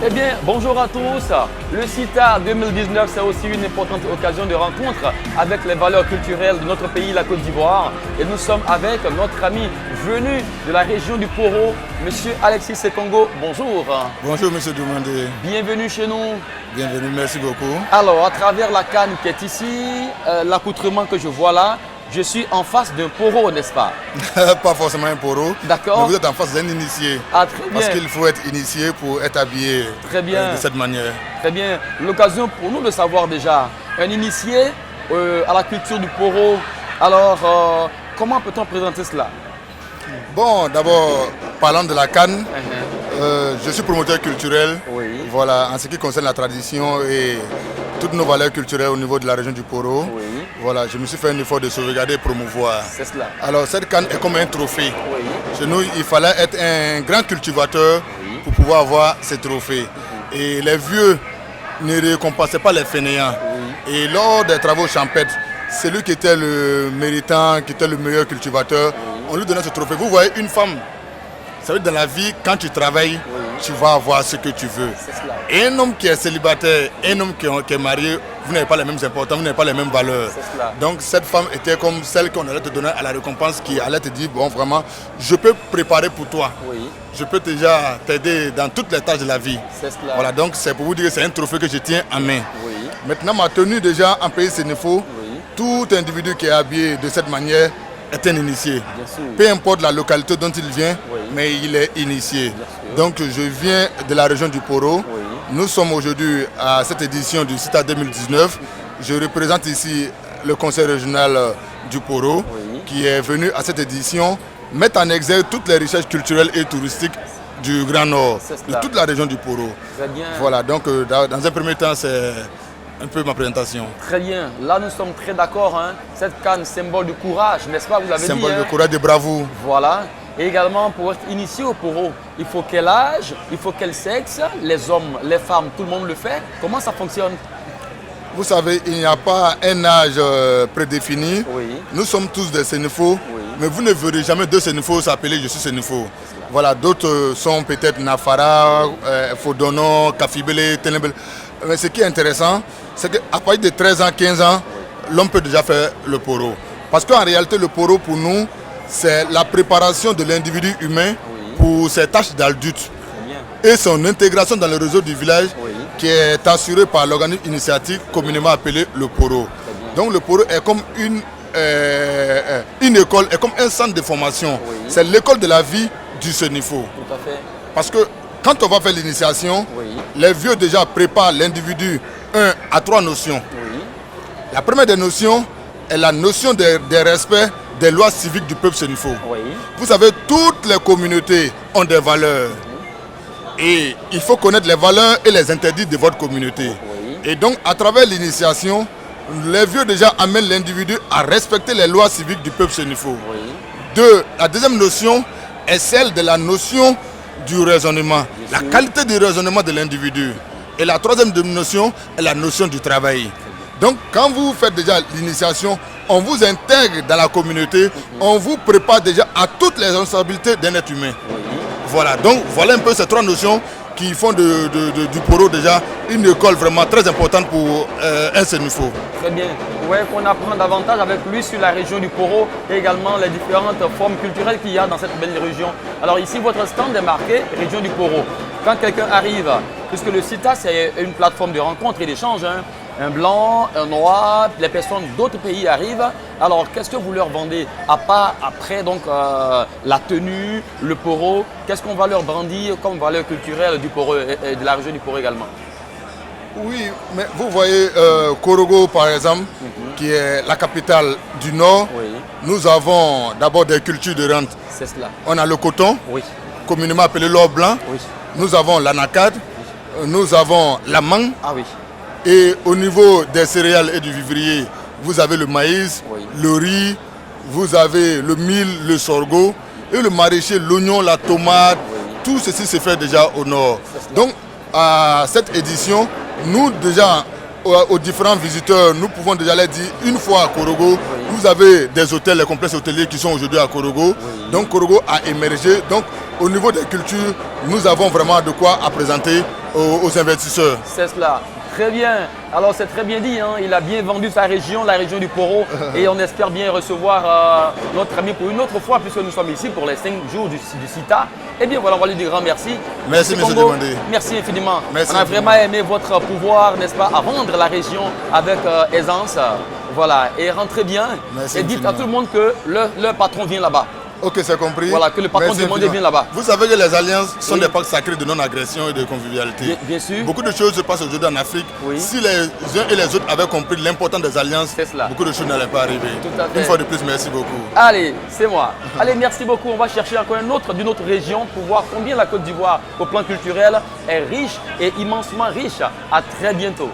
Eh bien, bonjour à tous. Le CITA 2019, c'est aussi une importante occasion de rencontre avec les valeurs culturelles de notre pays, la Côte d'Ivoire. Et nous sommes avec notre ami venu de la région du Poro, M. Alexis Sekongo. Bonjour. Bonjour, M. Doumandé. Bienvenue chez nous. Bienvenue, merci beaucoup. Alors, à travers la canne qui est ici, l'accoutrement que je vois là, je suis en face d'un poro, n'est-ce pas? Pas forcément un poro. D'accord. Mais vous êtes en face d'un initié. Ah, très bien. Parce qu'il faut être initié pour être habillé Très bien. de cette manière. Très bien. L'occasion pour nous de savoir déjà, un initié à la culture du poro. Alors, comment peut-on présenter cela? Bon, d'abord, parlant de la canne, je suis promoteur culturel. Oui. Voilà, en ce qui concerne la tradition et toutes nos valeurs culturelles au niveau de la région du Poro. Oui. Voilà, je me suis fait un effort de sauvegarder et promouvoir. C'est cela. Alors, cette canne est comme un trophée. Oui. Chez nous, il fallait être un grand cultivateur pour pouvoir avoir ces trophées. Et les vieux ne récompensaient pas les fainéants. Et lors des travaux champêtres, celui qui était le méritant, qui était le meilleur cultivateur, on lui donnait ce trophée. Vous voyez, une femme, ça veut dire dans la vie, quand tu travailles, tu vas avoir ce que tu veux. C'est cela. Et un homme qui est célibataire, un homme qui est marié, vous n'avez pas les mêmes importances, vous n'avez pas les mêmes valeurs. C'est cela. Donc cette femme était comme celle qu'on allait te donner à la récompense, qui allait te dire, bon vraiment, je peux préparer pour toi. Oui. Je peux déjà t'aider dans toutes les tâches de la vie. C'est cela. Voilà, donc c'est pour vous dire que c'est un trophée que je tiens en main. Oui. Maintenant, ma tenue déjà en pays Sénéfo, Oui. tout individu qui est habillé de cette manière est un initié. Bien sûr. Peu importe la localité dont il vient, Oui. mais il est initié. sûr. Donc je viens de la région du Poro. Oui. Nous sommes aujourd'hui à cette édition du CITA 2019. Je représente ici le conseil régional du Poro, Oui. qui est venu à cette édition mettre en exergue toutes les richesses culturelles et touristiques du Grand Nord, C'est de cela. toute la région du Poro. Très bien. Voilà, donc dans un premier temps, c'est un peu ma présentation. Très bien. Là, nous sommes très d'accord. Hein. Cette canne, symbole du courage, n'est-ce pas? Vous l'avez dit. Symbole de Hein. courage, de bravoure. Voilà. Et également, pour être initié au poro, il faut quel âge, il faut quel sexe, les hommes, les femmes, tout le monde le fait. Comment ça fonctionne? Vous savez, il n'y a pas un âge prédéfini. Oui. Nous sommes tous des Sénéfos, Oui. mais vous ne verrez jamais deux Sénéfos s'appeler Je suis Sénéfo. Voilà, d'autres sont peut-être Nafara, Fodono, Kafibele, Tenebele. Mais ce qui est intéressant, c'est qu'à partir de 13 ans, 15 ans, l'homme peut déjà faire le poro. Parce qu'en réalité, le poro pour nous, c'est la préparation de l'individu humain pour ses tâches d'adulte Très bien. et son intégration dans le réseau du village Oui. qui est assuré par l'organisme initiatique communément appelé le Poro. Donc le Poro est comme une école, est comme un centre de formation. Oui. C'est l'école de la vie du Sénéfo. Tout à fait. Parce que quand on va faire l'initiation, Oui. les vieux déjà préparent l'individu à trois notions. Oui. La première des notions est la notion des respect des lois civiques du peuple sénéfo. Oui. Vous savez, toutes les communautés ont des valeurs. Et il faut connaître les valeurs et les interdits de votre communauté. Oui. Et donc, à travers l'initiation, les vieux déjà amènent l'individu à respecter les lois civiques du peuple sénéfo. Oui. La deuxième notion est celle de la notion du raisonnement, la qualité du raisonnement de l'individu. Et la troisième notion est la notion du travail. Donc, quand vous faites déjà l'initiation, on vous intègre dans la communauté, on vous prépare déjà à toutes les responsabilités d'un être humain. Voilà, donc voilà un peu ces trois notions qui font du Poro déjà une école vraiment très importante pour un Sénéfo. Très bien. Vous voyez qu'on apprend davantage avec lui sur la région du Poro et également les différentes formes culturelles qu'il y a dans cette belle région. Alors ici, votre stand est marqué région du Poro. Quand quelqu'un arrive, puisque le CITA c'est une plateforme de rencontre et d'échange, hein, un blanc, un noir, les personnes d'autres pays arrivent. Alors qu'est-ce que vous leur vendez à part après donc la tenue, le Poro, qu'est-ce qu'on va leur brandir comme valeur culturelle du Poro et de la région du Poro également? Oui, mais vous voyez Korogo par exemple, qui est la capitale du Nord. Oui, Nous avons d'abord des cultures de rente. c'est cela. On a le coton, Oui, communément appelé l'or blanc. oui. Nous avons l'anacade, nous avons la mangue. Ah oui. Et au niveau des céréales et du vivrier, vous avez le maïs, Oui. le riz, vous avez le mil, le sorgho, et le maraîcher, l'oignon, la tomate. Tout ceci se fait déjà au nord. Donc, à cette édition, nous déjà, aux différents visiteurs, nous pouvons déjà les dire, une fois à Korogo, vous avez des hôtels, les complexes hôteliers qui sont aujourd'hui à Korogo. Donc Korogo a émergé. Donc au niveau des cultures, nous avons vraiment de quoi à présenter aux investisseurs. C'est cela. Très bien. Alors c'est très bien dit, hein. Il a bien vendu sa région, la région du Poro, et on espère bien recevoir notre ami pour une autre fois, puisque nous sommes ici pour les 5 jours du CITA. Eh bien voilà, on va lui dire grand merci. Merci, M. Demandé. Merci infiniment. Merci on a vraiment aimé votre pouvoir, n'est-ce pas, à vendre la région avec aisance. Voilà, et rentrez bien. Merci et dites infiniment. à tout le monde que leur patron vient là-bas. Ok, c'est compris. Voilà, que le patron Merci demandé infiniment. vient là-bas. Vous savez que les alliances sont Oui. des pactes sacrés de non-agression et de convivialité. Bien sûr. Beaucoup de choses se passent aujourd'hui en Afrique. Oui. Si les uns et les autres avaient compris l'importance des alliances, C'est cela. beaucoup de choses n'allaient pas arriver. Tout à fait. Une fois de plus, merci beaucoup. Allez, c'est moi. Allez, merci beaucoup. On va chercher encore un autre d'une autre région pour voir combien la Côte d'Ivoire, au plan culturel, est riche et immensément riche. À très bientôt.